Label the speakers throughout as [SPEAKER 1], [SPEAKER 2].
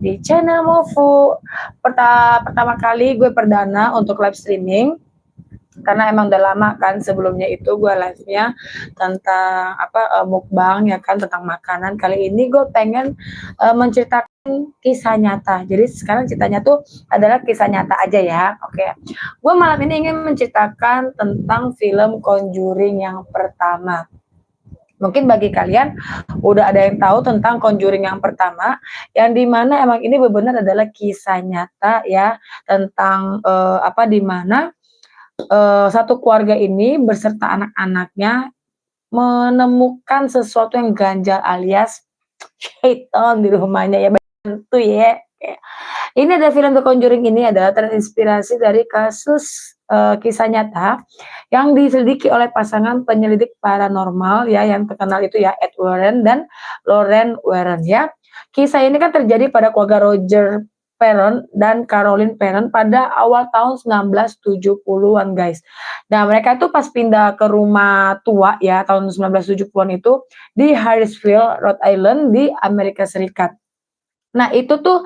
[SPEAKER 1] di channel Mofu. Pertama kali gue perdana untuk live streaming, karena emang udah lama kan sebelumnya itu gue live-nya tentang mukbang ya kan, tentang makanan. Kali ini gue pengen menceritakan kisah nyata. Jadi sekarang ceritanya tuh adalah kisah nyata aja ya. Oke. Gue malam ini ingin menceritakan tentang film Conjuring yang pertama. Mungkin bagi kalian udah ada yang tahu tentang Conjuring yang pertama, yang dimana emang ini benar-benar adalah kisah nyata ya, tentang di mana satu keluarga ini beserta anak-anaknya menemukan sesuatu yang ganjal alias syaiton di rumahnya ya, bantu ya. Ini ada film The Conjuring ini adalah terinspirasi dari kasus kisah nyata yang diselidiki oleh pasangan penyelidik paranormal ya yang terkenal itu ya, Ed Warren dan Lauren Warren ya. Kisah ini kan terjadi pada keluarga Roger Perron dan Caroline Perron pada awal tahun 1970-an guys. Nah mereka tuh pas pindah ke rumah tua ya tahun 1970-an itu di Harrisville, Rhode Island di Amerika Serikat. Nah itu tuh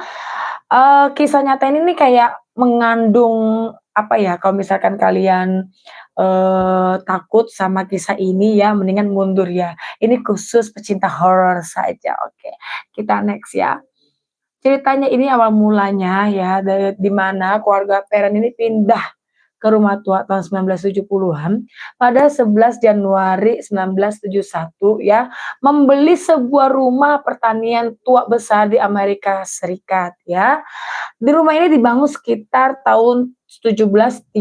[SPEAKER 1] kisah nyata ini nih kayak mengandung apa ya, kalau misalkan kalian takut sama kisah ini ya mendingan mundur ya. Ini khusus pecinta horor saja. Oke, kita next ya. Ceritanya ini awal mulanya ya di mana keluarga Perren ini pindah ke rumah tua tahun 1970-an pada 11 Januari 1971 ya, membeli sebuah rumah pertanian tua besar di Amerika Serikat ya. Di rumah ini dibangun sekitar tahun 1736.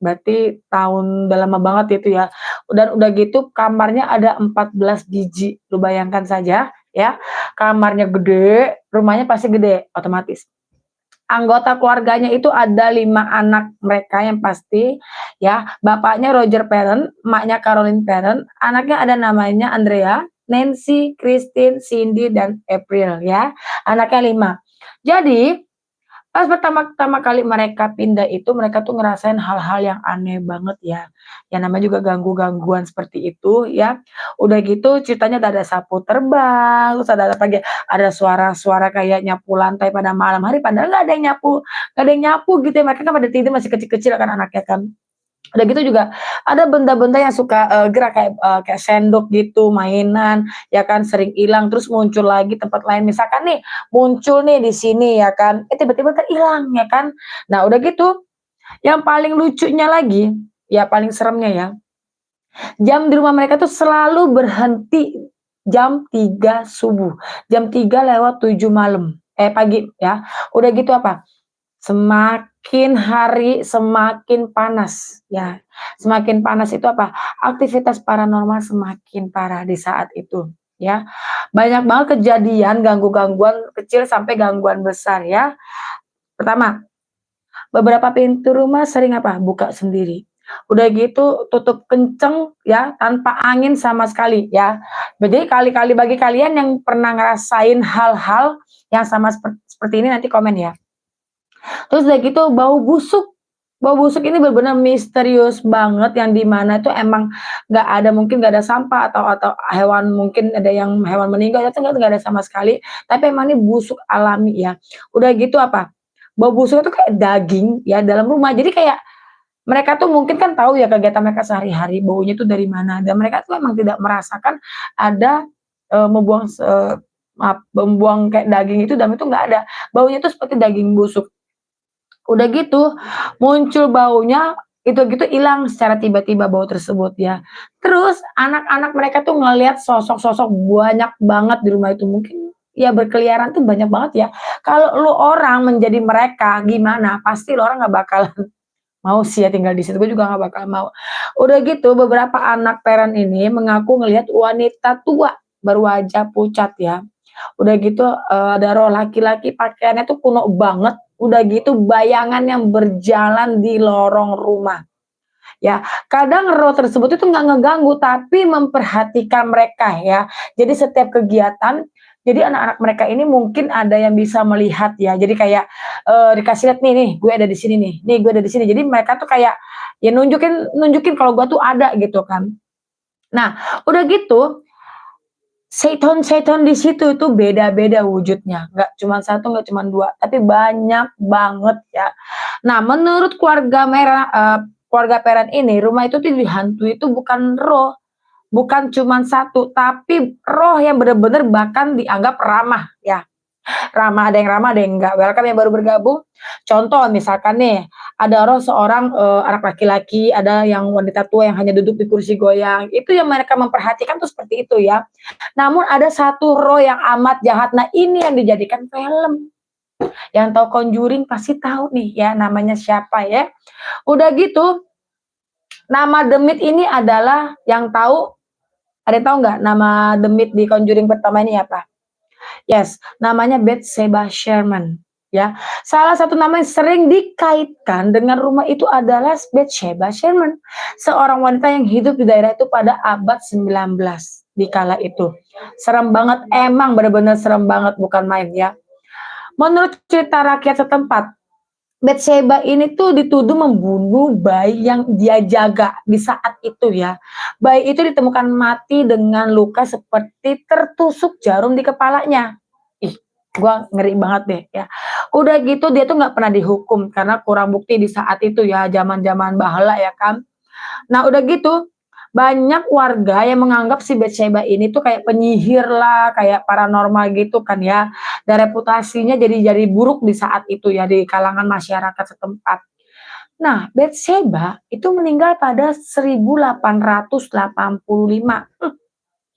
[SPEAKER 1] Berarti tahun udah lama banget itu ya. Dan udah gitu kamarnya ada 14 biji. Lu bayangkan saja ya, kamarnya gede, rumahnya pasti gede otomatis. Anggota keluarganya itu ada 5 anak mereka yang pasti ya. Bapaknya Roger Perron, emaknya Caroline Perron, anaknya ada namanya Andrea, Nancy, Christine, Cindy, dan April ya. Anaknya 5. Jadi pas pertama kali mereka pindah itu, mereka tuh ngerasain hal-hal yang aneh banget ya. Yang namanya juga gangguan seperti itu ya. Udah gitu ceritanya ada sapu terbang, terus ada apa lagi, ada suara-suara kayak nyapu lantai pada malam hari, padahal nggak ada yang nyapu gitu ya. Mereka kan pada tidur masih kecil-kecil kan anaknya kan. Udah gitu juga ada benda-benda yang suka gerak kayak sendok gitu, mainan ya kan, sering hilang terus muncul lagi tempat lain. Misalkan nih, muncul nih di sini ya kan, tiba-tiba kan hilang ya kan. Nah udah gitu, yang paling lucunya lagi, ya paling seremnya ya, jam di rumah mereka tuh selalu berhenti jam 3 subuh, jam 3:07 malam, pagi ya. Udah gitu apa, semakin hari semakin panas ya. Semakin panas itu apa, aktivitas paranormal semakin parah di saat itu ya. Banyak banget kejadian gangguan kecil sampai gangguan besar ya. Pertama, beberapa pintu rumah sering apa, buka sendiri. Udah gitu tutup kenceng ya, tanpa angin sama sekali ya. Jadi kali-kali bagi kalian yang pernah ngerasain hal-hal yang sama seperti ini nanti komen ya. Terus udah gitu bau busuk ini benar-benar misterius banget yang di mana tuh emang mungkin nggak ada sampah atau hewan, mungkin ada yang hewan meninggal itu nggak ada sama sekali, tapi emang ini busuk alami ya. Udah gitu apa, bau busuk itu kayak daging ya dalam rumah, jadi kayak mereka tuh mungkin kan tahu ya kegiatan mereka sehari-hari, baunya tuh dari mana, dan mereka tuh emang tidak merasakan ada, membuang kayak daging itu, dan itu nggak ada, baunya tuh seperti daging busuk. Udah gitu, muncul baunya, itu gitu hilang secara tiba-tiba bau tersebut ya. Terus anak-anak mereka tuh ngelihat sosok-sosok banyak banget di rumah itu, mungkin ya berkeliaran tuh banyak banget ya. Kalau lu orang menjadi mereka gimana, pasti lu orang nggak bakalan mau sih ya tinggal di situ, gue juga nggak bakal mau. Udah gitu beberapa anak parent ini mengaku ngelihat wanita tua berwajah pucat ya. Udah gitu, ada roh laki-laki pakaiannya tuh kuno banget, udah gitu bayangan yang berjalan di lorong rumah. Ya, kadang roh tersebut itu nggak ngeganggu, tapi memperhatikan mereka ya. Jadi setiap kegiatan, jadi anak-anak mereka ini mungkin ada yang bisa melihat ya. Jadi kayak, dikasih lihat, "Nih gue ada di sini nih gue ada di sini." Jadi mereka tuh kayak, ya nunjukin nunjukin kalau gue tuh ada gitu kan. Nah, udah gitu Seton-seton di situ itu beda-beda wujudnya, nggak cuma satu, nggak cuma 2, tapi banyak banget ya. Nah, menurut keluarga Peren ini, rumah itu tuh dihantui itu bukan roh, bukan cuma satu, tapi roh yang bener-bener bahkan dianggap ramah ya. Ramah, ada yang enggak. Welcome yang baru bergabung. Contoh misalkan nih, ada roh seorang, anak laki-laki, ada yang wanita tua yang hanya duduk di kursi goyang, itu yang mereka memperhatikan tuh seperti itu ya. Namun ada satu roh yang amat jahat, nah ini yang dijadikan film. Yang tahu Conjuring pasti tahu nih ya namanya siapa ya. Udah gitu, nama demit ini adalah yang tahu, ada yang tahu nggak nama demit di Conjuring pertama ini apa? Yes, namanya Bathsheba Sherman, ya. Salah satu nama yang sering dikaitkan dengan rumah itu adalah Bathsheba Sherman, seorang wanita yang hidup di daerah itu pada abad 19 di kala itu. Serem banget, emang benar-benar serem banget, bukan main ya. Menurut cerita rakyat setempat, Bathsheba ini tuh dituduh membunuh bayi yang dia jaga di saat itu ya. Bayi itu ditemukan mati dengan luka seperti tertusuk jarum di kepalanya. Ih, gua ngeri banget deh ya. Udah gitu dia tuh nggak pernah dihukum karena kurang bukti di saat itu ya, zaman-zaman bahala ya kan. Nah udah gitu, banyak warga yang menganggap si Bathsheba ini tuh kayak penyihir lah, kayak paranormal gitu kan ya, dan reputasinya jadi buruk di saat itu ya, di kalangan masyarakat setempat. Nah, Bathsheba itu meninggal pada 1885,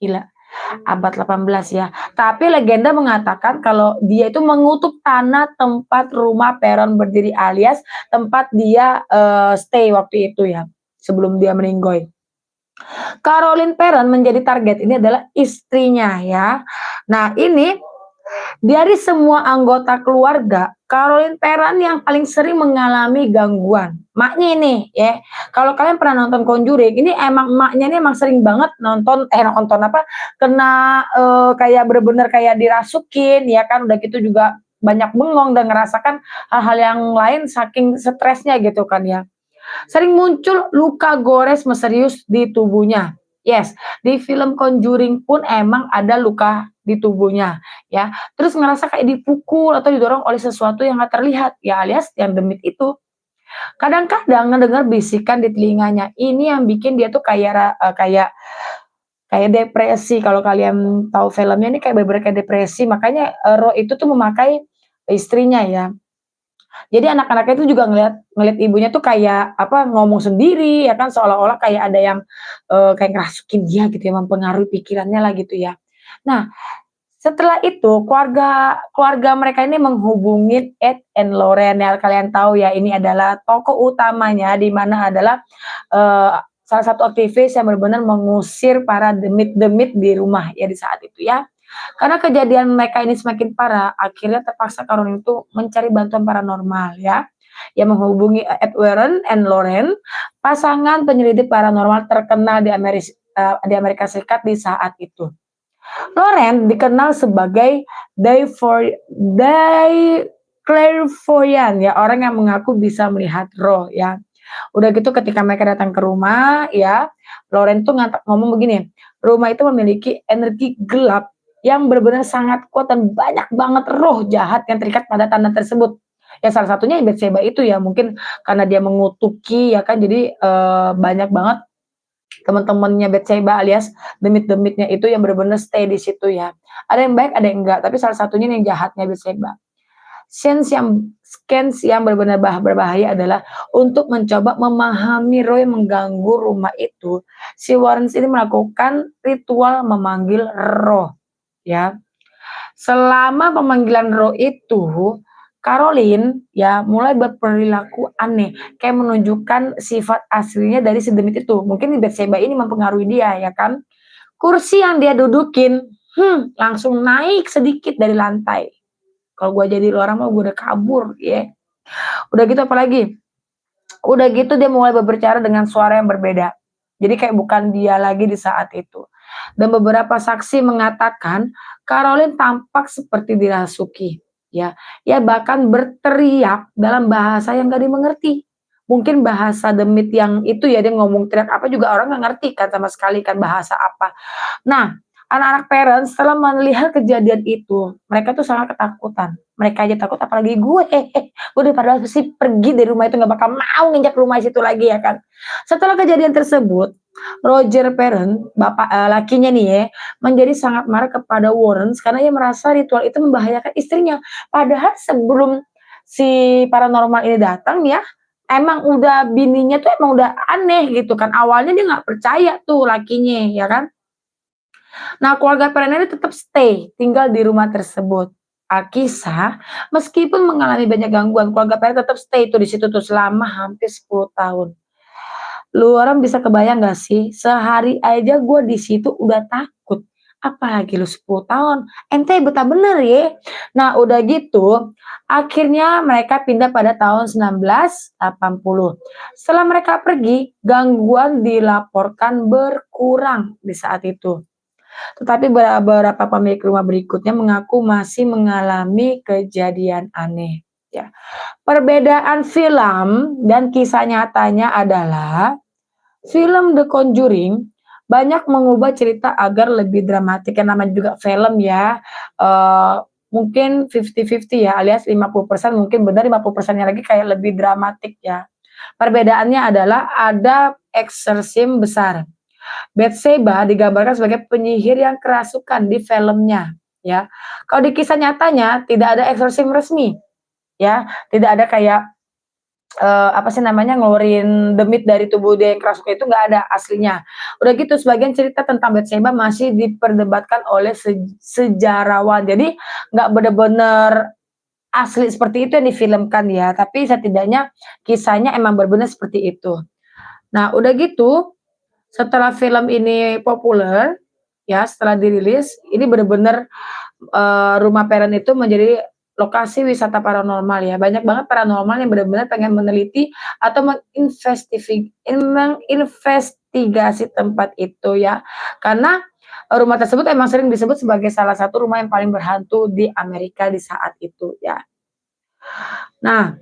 [SPEAKER 1] gila, abad 18 ya. Tapi legenda mengatakan kalau dia itu mengutuk tanah tempat rumah Peron berdiri alias tempat dia, stay waktu itu ya, sebelum dia meninggoy. Caroline Perron menjadi target ini adalah istrinya ya. Nah ini dari semua anggota keluarga, Caroline Perron yang paling sering mengalami gangguan. Maknya ini ya, kalau kalian pernah nonton Conjuring, ini emang maknya ini emang sering banget nonton apa, kena kayak bener-bener kayak dirasukin ya kan, udah gitu juga banyak bengong dan ngerasakan hal-hal yang lain saking stresnya gitu kan ya. Sering muncul luka gores misterius di tubuhnya. Yes, di film Conjuring pun emang ada luka di tubuhnya, ya. Terus ngerasa kayak dipukul atau didorong oleh sesuatu yang nggak terlihat, ya alias yang demit itu. Kadang-kadang ngedengar bisikan di telinganya. Ini yang bikin dia tuh kayak kayak depresi. Kalau kalian tahu filmnya ini kayak bener-bener kayak depresi. Makanya roh itu tuh memakai istrinya ya. Jadi anak-anaknya itu juga ngelihat ngelihat ibunya tuh kayak apa, ngomong sendiri ya kan, seolah-olah kayak ada yang, kayak ngerasukin dia gitu ya, mempengaruhi pikirannya lah gitu ya. Nah, setelah itu keluarga keluarga mereka ini menghubungi Ed and Lorraine ya, kalian tahu ya ini adalah tokoh utamanya di mana adalah, eee, salah satu aktivis yang benar-benar mengusir para demit-demit di rumah ya di saat itu ya. Karena kejadian mereka ini semakin parah, akhirnya terpaksa Caroline itu mencari bantuan paranormal ya, yang menghubungi Ed Warren and Lauren, pasangan penyelidik paranormal terkenal di Amerika Serikat di saat itu. Lauren dikenal sebagai Day clairvoyant ya, orang yang mengaku bisa melihat roh ya. Udah gitu ketika mereka datang ke rumah ya, Lauren tuh ngomong begini, rumah itu memiliki energi gelap yang benar-benar sangat kuat dan banyak banget roh jahat yang terikat pada tanah tersebut. Ya salah satunya Bathsheba itu ya, mungkin karena dia mengutuki ya kan, jadi, banyak banget teman-temannya Bathsheba alias demit-demitnya itu yang benar-benar stay di situ ya. Ada yang baik, ada yang enggak, tapi salah satunya yang jahatnya Bathsheba. Scans yang benar-benar berbahaya adalah untuk mencoba memahami roh yang mengganggu rumah itu. Si Warren ini melakukan ritual memanggil roh, ya. Selama pemanggilan roh itu, Caroline ya mulai berperilaku aneh, kayak menunjukkan sifat aslinya dari si demit itu. Mungkin Bathsheba ini mempengaruhi dia ya kan. Kursi yang dia dudukin, langsung naik sedikit dari lantai. Kalau gua jadi orang mah gua udah kabur ya. Udah gitu apalagi, udah gitu dia mulai berbicara dengan suara yang berbeda. Jadi kayak bukan dia lagi di saat itu. Dan beberapa saksi mengatakan Caroline tampak seperti dirasuki. Ya, ya bahkan berteriak dalam bahasa yang gak dimengerti. Mungkin bahasa demit yang itu ya, dia ngomong teriak apa juga orang nggak ngerti kan sama sekali kan bahasa apa. Nah, Anak-anak parents setelah melihat kejadian itu, mereka tuh sangat ketakutan. Mereka aja takut apalagi gue. Gue daripada sih pergi dari rumah itu nggak bakal mau nginjak rumah situ lagi ya kan. Setelah kejadian tersebut, Roger Perren, lakinya nih ya, menjadi sangat marah kepada Warren karena ia merasa ritual itu membahayakan istrinya. Padahal sebelum si paranormal ini datang ya, emang udah bininya tuh emang udah aneh gitu kan. Awalnya dia nggak percaya tuh lakinya ya kan. Nah, keluarga Perren ini tetap stay tinggal di rumah tersebut. Alkisah, meskipun mengalami banyak gangguan, keluarga Perren tetap stay tuh di situ tuh selama hampir 10 tahun. Lu orang bisa kebayang gak sih, sehari aja gue di situ udah takut, apalagi lu 10 tahun, ente betah bener ya. Nah udah gitu, akhirnya mereka pindah pada tahun 1980. Setelah mereka pergi, gangguan dilaporkan berkurang di saat itu. Tetapi beberapa pemilik rumah berikutnya mengaku masih mengalami kejadian aneh, ya. Perbedaan film dan kisah nyatanya adalah film The Conjuring banyak mengubah cerita agar lebih dramatik, yang namanya juga film ya, mungkin 50-50 ya, alias 50% mungkin benar, 50%-nya lagi kayak lebih dramatik ya. Perbedaannya adalah ada eksorsim besar. Bathsheba digambarkan sebagai penyihir yang kerasukan di filmnya ya. Kalau di kisah nyatanya tidak ada eksorsim resmi ya, tidak ada kayak apa sih namanya, ngeluarin demit dari tubuh dia yang kerasukan itu nggak ada aslinya. Udah gitu sebagian cerita tentang Bathsheba masih diperdebatkan oleh sejarawan. Jadi nggak bener-bener asli seperti itu yang difilmkan ya, tapi setidaknya kisahnya emang bener-bener seperti itu. Nah udah gitu, setelah film ini populer, ya setelah dirilis, ini bener-bener, Rumah Perren itu menjadi lokasi wisata paranormal ya. Banyak banget paranormal yang benar-benar pengen meneliti atau menginvestigasi tempat itu ya. Karena, rumah tersebut emang sering disebut sebagai salah satu rumah yang paling berhantu di Amerika di saat itu ya. Nah,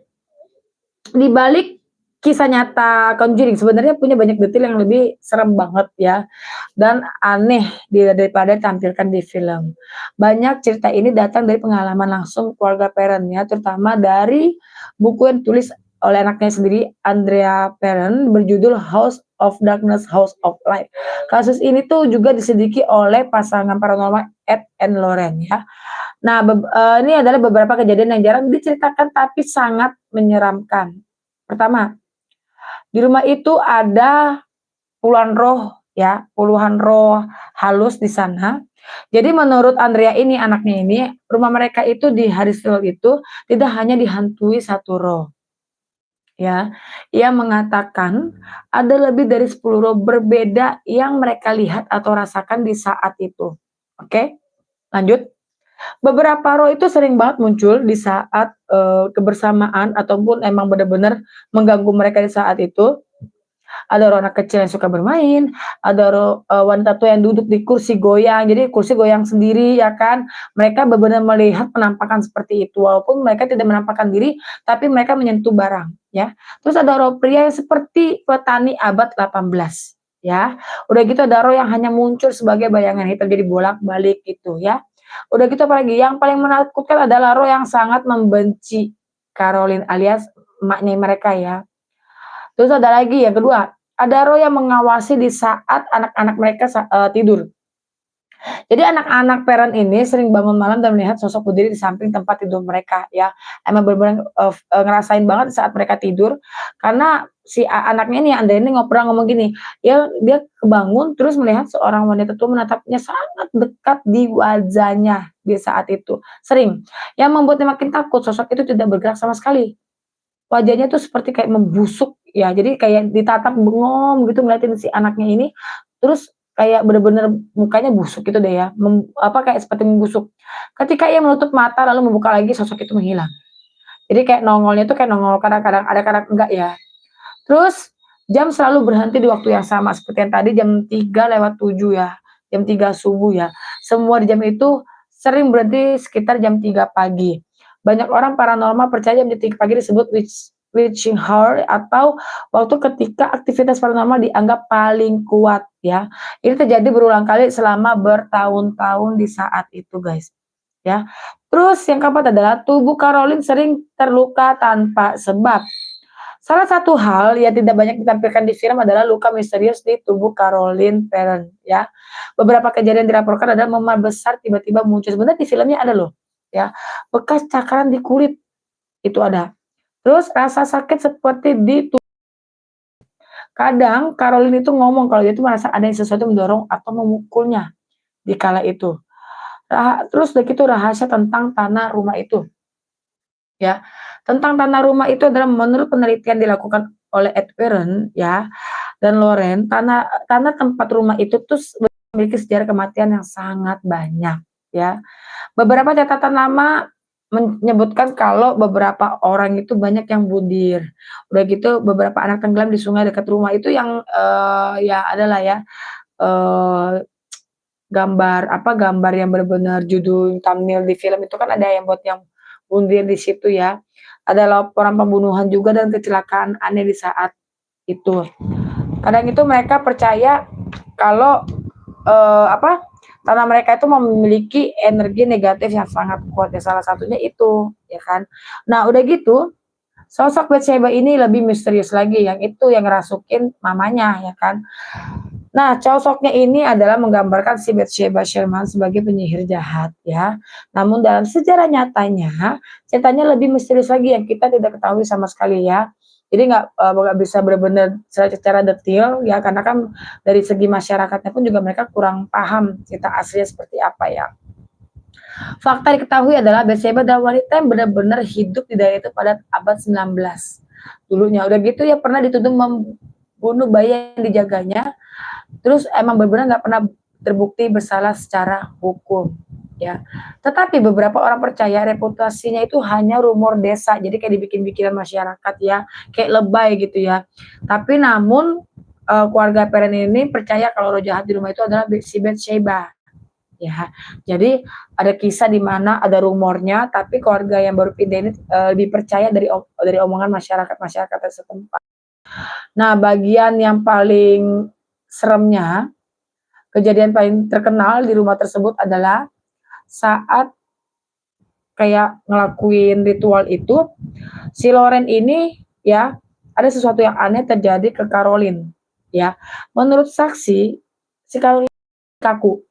[SPEAKER 1] di balik kisah nyata Conjuring sebenarnya punya banyak detail yang lebih serem banget ya, dan aneh daripada ditampilkan di film. Banyak cerita ini datang dari pengalaman langsung keluarga Perren ya, terutama dari buku yang ditulis oleh anaknya sendiri, Andrea Perren, berjudul House of Darkness, House of Light. Kasus ini tuh juga diselidiki oleh pasangan paranormal Ed and Lorraine ya. Nah, ini adalah beberapa kejadian yang jarang diceritakan tapi sangat menyeramkan. Pertama, di rumah itu ada puluhan roh ya, puluhan roh halus di sana. Jadi menurut Andrea ini, anaknya ini, rumah mereka itu di Harrisville itu tidak hanya dihantui satu roh. Ya, ia mengatakan ada lebih dari 10 roh berbeda yang mereka lihat atau rasakan di saat itu. Oke, lanjut. Beberapa roh itu sering banget muncul di saat, kebersamaan ataupun emang benar-benar mengganggu mereka di saat itu. Ada roh anak kecil yang suka bermain, ada roh, wanita tua yang duduk di kursi goyang, jadi kursi goyang sendiri ya kan. Mereka benar-benar melihat penampakan seperti itu, walaupun mereka tidak menampakkan diri, tapi mereka menyentuh barang ya. Terus ada roh pria yang seperti petani abad 18 ya. Udah gitu ada roh yang hanya muncul sebagai bayangan hitam, jadi bolak-balik gitu ya. Udah gitu apalagi, yang paling menakutkan adalah roh yang sangat membenci Caroline alias emaknya mereka ya. Terus ada lagi yang kedua, ada roh yang mengawasi di saat anak-anak mereka tidur. Jadi anak-anak parent ini sering bangun malam dan melihat sosok berdiri di samping tempat tidur mereka ya. Emang bener-bener, ngerasain banget saat mereka tidur, karena si anaknya ini, Andre ini pernah ngomong gini, ya dia kebangun terus melihat seorang wanita tua menatapnya sangat dekat di wajahnya di saat itu, sering. Yang membuatnya makin takut, sosok itu tidak bergerak sama sekali. Wajahnya tuh seperti kayak membusuk ya, jadi kayak ditatap bengong gitu ngeliatin si anaknya ini, terus kayak bener-bener mukanya busuk gitu deh ya, kayak seperti membusuk. Ketika ia menutup mata lalu membuka lagi, sosok itu menghilang. Jadi kayak nongolnya tuh kayak nongol kadang-kadang ada, kadang enggak ya. Terus jam selalu berhenti di waktu yang sama seperti yang tadi jam 3:07 ya, jam 3 subuh ya. Semua di jam itu sering berhenti sekitar jam 3 pagi. Banyak orang paranormal percaya jam 3 pagi disebut witching hour atau waktu ketika aktivitas paranormal dianggap paling kuat ya. Ini terjadi berulang kali selama bertahun-tahun di saat itu guys, ya. Terus yang keempat adalah tubuh Caroline sering terluka tanpa sebab. Salah satu hal yang tidak banyak ditampilkan di film adalah luka misterius di tubuh Caroline Perron ya. Beberapa kejadian dilaporkan adalah memar besar tiba-tiba muncul. Sebenarnya di filmnya ada loh ya. Bekas cakaran di kulit itu ada. Terus rasa sakit seperti di kadang Caroline itu ngomong kalau dia itu merasa ada yang sesuatu mendorong atau memukulnya di kala itu. Terus begitu rahasia tentang tanah rumah itu ya. Tentang tanah rumah itu adalah menurut penelitian dilakukan oleh Ed Warren ya dan Loren, tanah tanah tempat rumah itu tuh memiliki sejarah kematian yang sangat banyak ya. Beberapa catatan lama menyebutkan kalau beberapa orang itu banyak yang budir. Udah gitu beberapa anak tenggelam di sungai dekat rumah itu yang, ya adalah ya, eee, gambar yang benar-benar judul thumbnail di film itu kan ada yang buat yang budir di situ ya. Ada laporan pembunuhan juga dan kecelakaan aneh di saat itu. Kadang itu mereka percaya kalau, tanah mereka itu memiliki energi negatif yang sangat kuat ya, salah satunya itu, ya kan. Nah, udah gitu, sosok Bathsheba ini lebih misterius lagi, yang itu yang ngerasukin mamanya, ya kan. Nah, sosoknya ini adalah menggambarkan si Bathsheba Sherman sebagai penyihir jahat, ya. Namun dalam sejarah nyatanya, ceritanya lebih misterius lagi yang kita tidak ketahui sama sekali ya. Jadi nggak bisa benar-benar secara detail ya, karena kan dari segi masyarakatnya pun juga mereka kurang paham cerita aslinya seperti apa ya. Fakta diketahui adalah Bathsheba adalah wanita yang benar-benar hidup di daerah itu pada abad 19 dulunya. Udah gitu ya pernah dituduh membunuh bayi yang dijaganya, terus emang benar-benar nggak pernah terbukti bersalah secara hukum ya. Tetapi beberapa orang percaya reputasinya itu hanya rumor desa, jadi kayak dibikin-bikinan masyarakat ya, kayak lebay gitu ya. Tapi namun keluarga Perren ini percaya kalau roh jahat di rumah itu adalah si Bathsheba ya. Jadi ada kisah di mana ada rumornya, tapi keluarga yang baru pindah ini lebih percaya dari omongan masyarakat setempat. Nah, bagian yang paling seremnya, kejadian paling terkenal di rumah tersebut adalah saat kayak ngelakuin ritual itu, si Loren ini ya, ada sesuatu yang aneh terjadi ke Caroline ya. Menurut saksi, si Caroline kaku.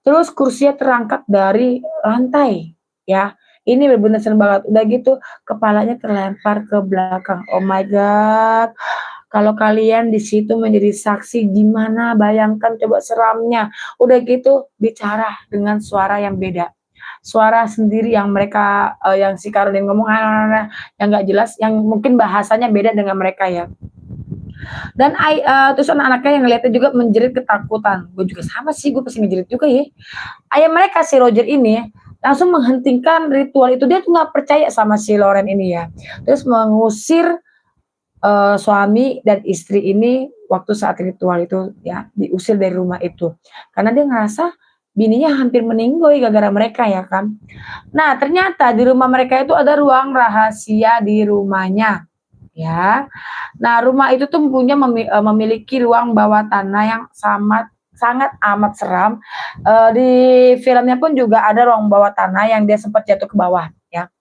[SPEAKER 1] Terus kursinya terangkat dari lantai ya. Ini bener-bener serem banget. Udah gitu kepalanya terlempar ke belakang. Oh my god. Kalau kalian di situ menjadi saksi gimana, bayangkan coba seramnya. Udah gitu bicara dengan suara yang beda. Suara sendiri yang mereka yang si Caroline ngomong yang nggak jelas, yang mungkin bahasanya beda dengan mereka ya. Dan terus anak-anaknya yang ngeliatnya juga menjerit ketakutan. Gue juga sama sih, gue pasti ngejerit juga ya. Ayah mereka si Roger ini langsung menghentikan ritual itu. Dia tuh nggak percaya sama si Loren ini ya. Terus mengusir suami dan istri ini waktu saat ritual itu ya, diusir dari rumah itu. Karena dia ngerasa bininya hampir meninggoy gara-gara mereka ya kan. Nah, ternyata di rumah mereka itu ada ruang rahasia di rumahnya ya. Nah, rumah itu tuh memiliki ruang bawah tanah yang sangat amat seram. Di filmnya pun juga ada ruang bawah tanah yang dia sempat jatuh ke bawah ya.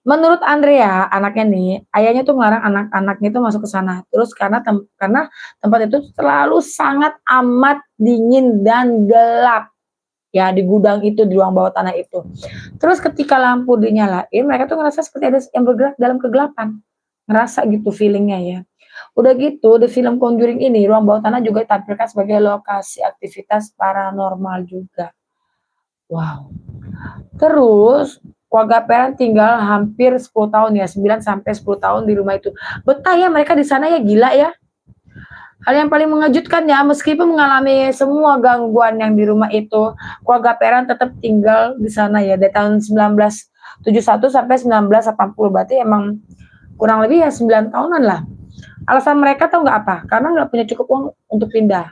[SPEAKER 1] Menurut Andrea, anaknya nih, ayahnya tuh melarang anak-anaknya itu masuk ke sana. Terus karena tempat itu terlalu sangat amat dingin dan gelap. Ya, di gudang itu, di ruang bawah tanah itu. Terus ketika lampu dinyalain, mereka tuh ngerasa seperti ada yang bergerak dalam kegelapan. Ngerasa gitu feelingnya ya. Udah gitu, di film Conjuring ini, ruang bawah tanah juga ditampilkan sebagai lokasi aktivitas paranormal juga. Wow. Terus keluarga Perren tinggal hampir 10 tahun ya, 9 sampai 10 tahun di rumah itu. Betah ya mereka di sana ya, gila ya. Hal yang paling mengejutkan ya, meskipun mengalami semua gangguan yang di rumah itu, keluarga Perren tetap tinggal di sana ya dari tahun 1971 sampai 1980. Berarti emang kurang lebih ya 9 tahunan lah. Alasan mereka tahu nggak apa? Karena nggak punya cukup uang untuk pindah.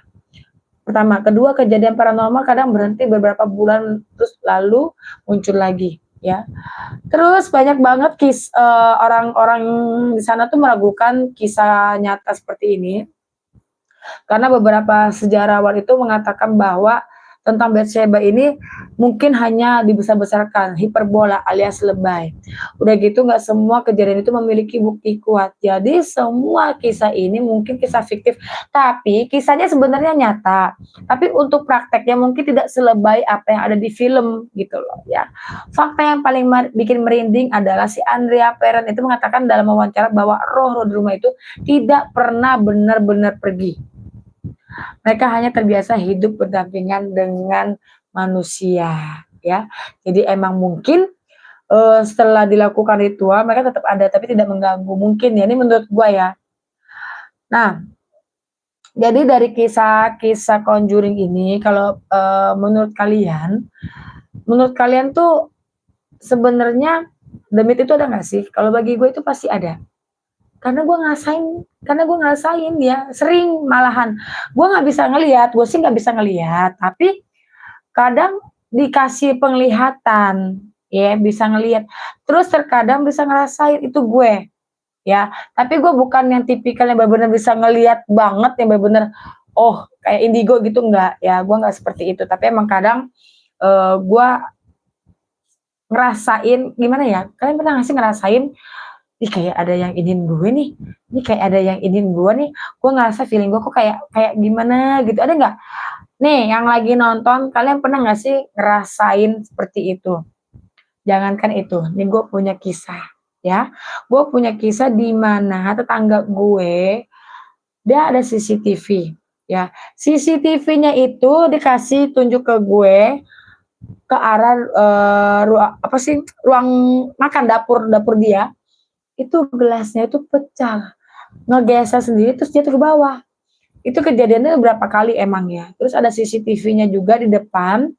[SPEAKER 1] Pertama, kedua kejadian paranormal kadang berhenti beberapa bulan terus lalu muncul lagi. ya. Terus banyak banget orang-orang di sana tuh meragukan kisah nyata seperti ini, karena beberapa sejarawan itu mengatakan bahwa tentang Batsyeba ini mungkin hanya dibesar-besarkan, hiperbola alias lebay. Udah gitu nggak semua kejadian itu memiliki bukti kuat. Jadi semua kisah ini mungkin kisah fiktif, tapi kisahnya sebenarnya nyata. Tapi untuk prakteknya mungkin tidak selebay apa yang ada di film gitu loh ya. Fakta yang paling bikin merinding adalah si Andrea Perren itu mengatakan dalam wawancara bahwa roh-roh di rumah itu tidak pernah benar-benar pergi. Mereka hanya terbiasa hidup berdampingan dengan manusia, ya. Jadi emang mungkin, setelah dilakukan ritual mereka tetap ada, tapi tidak mengganggu, mungkin ya, ini menurut gua ya. Nah, jadi dari kisah-kisah Conjuring ini kalau, menurut kalian tuh sebenarnya demit itu ada nggak sih? Kalau bagi gue itu pasti ada. Karena gue ngerasain ya, sering malahan. Gue nggak bisa ngelihat, gue sih nggak bisa ngelihat, tapi kadang dikasih penglihatan, ya bisa ngelihat. Terus terkadang bisa ngerasain, itu gue, ya. Tapi gue bukan yang tipikal yang benar-benar bisa ngelihat banget, yang benar-benar, oh kayak indigo gitu, enggak, ya gue nggak seperti itu. Tapi emang kadang, gue ngerasain, gimana ya, kalian pernah nggak sih ngerasain, ih kayak ada yang ingin gue nih, ini kayak ada yang ingin gue nih, gue ngerasa feeling gue kok kayak kayak gimana gitu, ada nggak? Nih yang lagi nonton, kalian pernah nggak sih ngerasain seperti itu? Jangankan itu, nih gue punya kisah, ya. Gue punya kisah di mana tetangga gue, dia ada CCTV, ya. CCTV-nya itu dikasih tunjuk ke gue, ke arah, apa sih, ruang makan, dapur dia, itu gelasnya itu pecah, ngegesek sendiri terus jatuh ke bawah. Itu kejadiannya berapa kali emang ya. Terus ada CCTV-nya juga di depan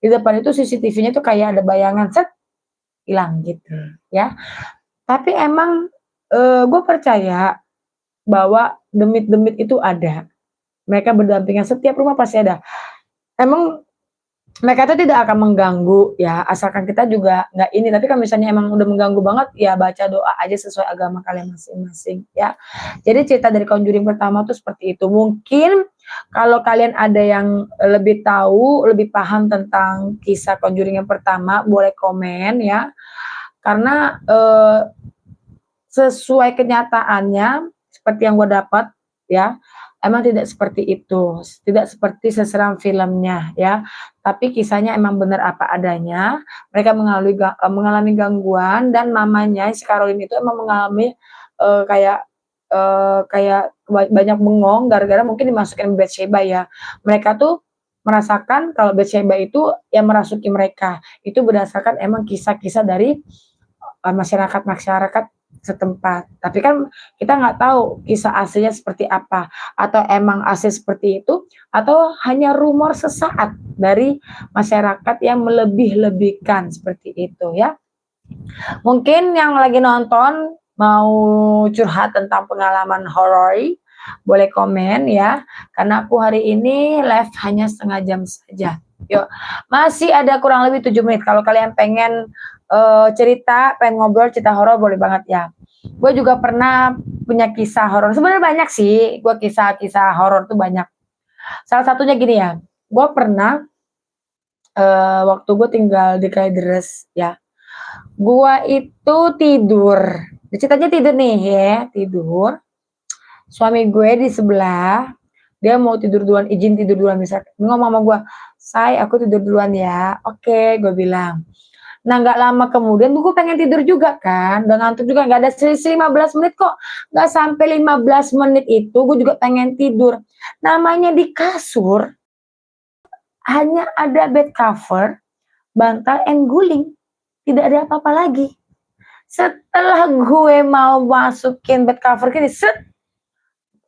[SPEAKER 1] itu CCTV-nya tuh kayak ada bayangan set, hilang gitu ya. Tapi emang, gue percaya bahwa demit-demit itu ada. Mereka berdampingan, setiap rumah pasti ada. Emang mereka tuh tidak akan mengganggu ya, asalkan kita juga nggak ini, tapi kalau misalnya emang udah mengganggu banget, ya baca doa aja sesuai agama kalian masing-masing ya. Jadi cerita dari Conjuring pertama tuh seperti itu. Mungkin kalau kalian ada yang lebih tahu, lebih paham tentang kisah Conjuring yang pertama, boleh komen ya. Karena, sesuai kenyataannya, seperti yang gue dapat ya, emang tidak seperti itu, tidak seperti seseram filmnya ya, tapi kisahnya emang benar apa adanya. Mereka mengalami gangguan, dan mamanya si Caroline itu emang mengalami, kayak, kayak banyak bengong gara-gara mungkin dimasukin Bathsheba ya. Mereka tuh merasakan kalau Bathsheba itu yang merasuki mereka, itu berdasarkan emang kisah-kisah dari, masyarakat-masyarakat setempat. Tapi kan kita nggak tahu kisah aslinya seperti apa, atau emang asli seperti itu, atau hanya rumor sesaat dari masyarakat yang melebih-lebihkan seperti itu ya. Mungkin yang lagi nonton mau curhat tentang pengalaman horor, boleh komen ya, karena aku hari ini live hanya setengah jam saja. Yuk, masih ada kurang lebih 7 menit. Kalau kalian pengen cerita, pengen ngobrol cerita horor, boleh banget ya. Gue juga pernah punya kisah horor. Sebenarnya banyak sih, gue kisah-kisah horor tuh banyak. Salah satunya gini ya, gue pernah waktu gue tinggal di Kalideres ya, gue itu tidur. Ceritanya tidur nih ya, tidur. Suami gue di sebelah, dia mau tidur duluan, izin tidur duluan, misalnya ngomong sama gue, "Say, aku tidur duluan ya." "Oke," gue bilang. Nah, nggak lama kemudian gue pengen tidur juga kan, udah ngantuk juga, nggak ada selisih 15 menit kok, nggak sampai 15 menit itu gue juga pengen tidur. Namanya di kasur, hanya ada bed cover, bantal, and guling, tidak ada apa-apa lagi. Setelah gue mau masukin bed cover gini, set,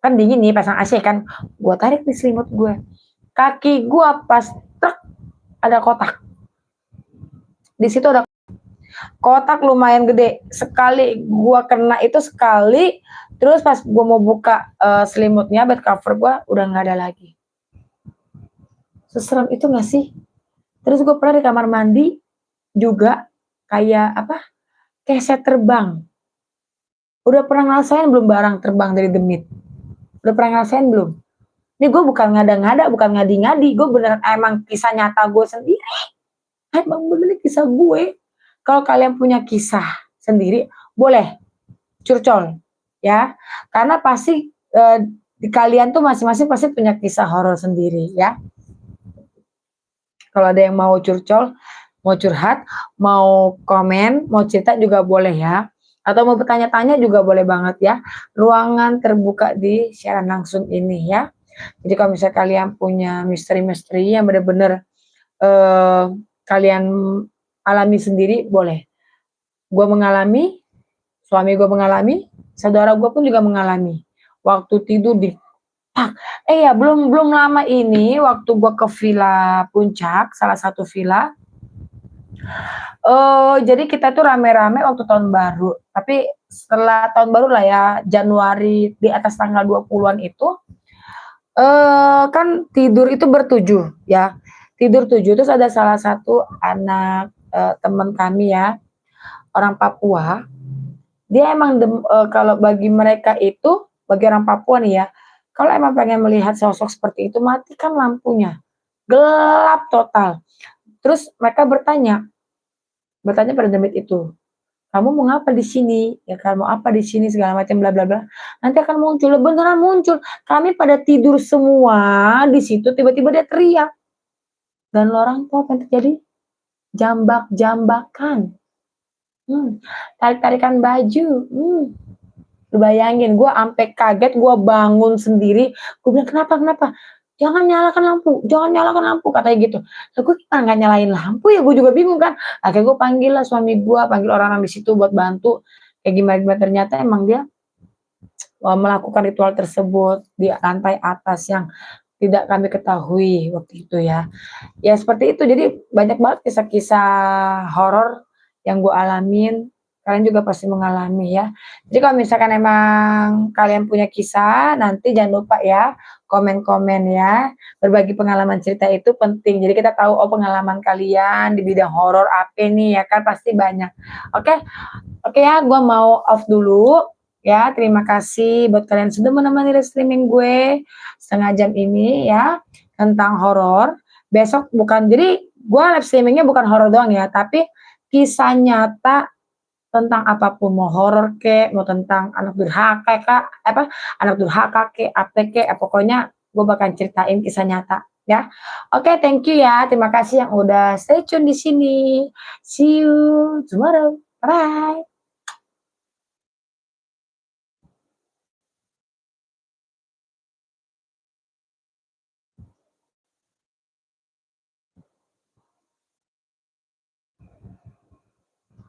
[SPEAKER 1] kan dingin nih, pasang AC kan, gue tarik di selimut gue, kaki gue pas truk, ada kotak. Di situ ada kotak lumayan gede, sekali gua kena itu sekali, terus pas gua mau buka selimutnya, bed cover gua udah nggak ada lagi. Seserem itu nggak sih? Terus gue pernah di kamar mandi juga, kayak apa, keset terbang. Udah pernah ngerasain belum barang terbang dari demit? Udah pernah ngerasain belum? Ini gue bukan ngada-ngada, bukan ngadi-ngadi, gue beneran emang kisah nyata gue sendiri. Emang bener kisah gue. Kalau kalian punya kisah sendiri, boleh curcol ya. Karena pasti di kalian tuh masing-masing pasti punya kisah horor sendiri ya. Kalau ada yang mau curcol, mau curhat, mau komen, mau cerita juga boleh ya. Atau mau bertanya-tanya juga boleh banget ya. Ruangan terbuka di siaran langsung ini ya. Jadi kalau misalnya kalian punya misteri-misteri yang benar-benar kalian alami sendiri, boleh. Gue mengalami, suami gue mengalami, saudara gue pun juga mengalami. Waktu tidur di ya belum belum lama ini waktu gue ke Villa Puncak, salah satu villa. Jadi kita tuh rame-rame waktu tahun baru. Tapi setelah tahun baru lah ya, Januari di atas tanggal 20-an itu, kan tidur itu bertujuh ya. Tidur tujuh, terus ada salah satu anak teman kami ya, orang Papua. Dia emang kalau bagi mereka itu, bagi orang Papua nih ya, kalau emang pengen melihat sosok seperti itu, matikan lampunya. Gelap total. Terus mereka bertanya pada demit itu, "Kamu mau ngapa di sini? Ya kan mau apa di sini?" segala macam bla bla bla. Nanti akan muncul, beneran muncul. Kami pada tidur semua di situ, tiba-tiba dia teriak. Dan lo orang tahu apa yang terjadi? Jambak-jambakan. Tarik-tarikan baju. Lu bayangin, gue ampe kaget, gue bangun sendiri, gue bilang, "Kenapa kenapa?" "Jangan nyalakan lampu," katanya gitu. Lah gue gimana nggak nyalain lampu ya, gue juga bingung kan. Akhirnya gue panggil lah suami gue, panggil orang-orang di situ buat bantu, kayak gimana-gimana, ternyata emang dia melakukan ritual tersebut di lantai atas yang tidak kami ketahui waktu itu ya. Ya seperti itu, jadi banyak banget kisah-kisah horor yang gue alamin, kalian juga pasti mengalami ya. Jadi kalau misalkan emang kalian punya kisah, nanti jangan lupa ya, komen-komen ya. Berbagi pengalaman cerita itu penting, jadi kita tahu, oh pengalaman kalian di bidang horor apa nih ya kan, pasti banyak. Oke, oke ya, gue mau off dulu ya. Terima kasih buat kalian sudah menemani live streaming gue setengah jam ini ya, tentang horor. Besok jadi gue live streamingnya bukan horor doang ya, tapi kisah nyata tentang apapun, mau horor kek, mau tentang anak durhaka kek, anak durhaka kek, apa kek, pokoknya gue bakal ceritain kisah nyata ya. Oke, thank you ya, terima kasih yang udah stay tune di sini. See you tomorrow, bye.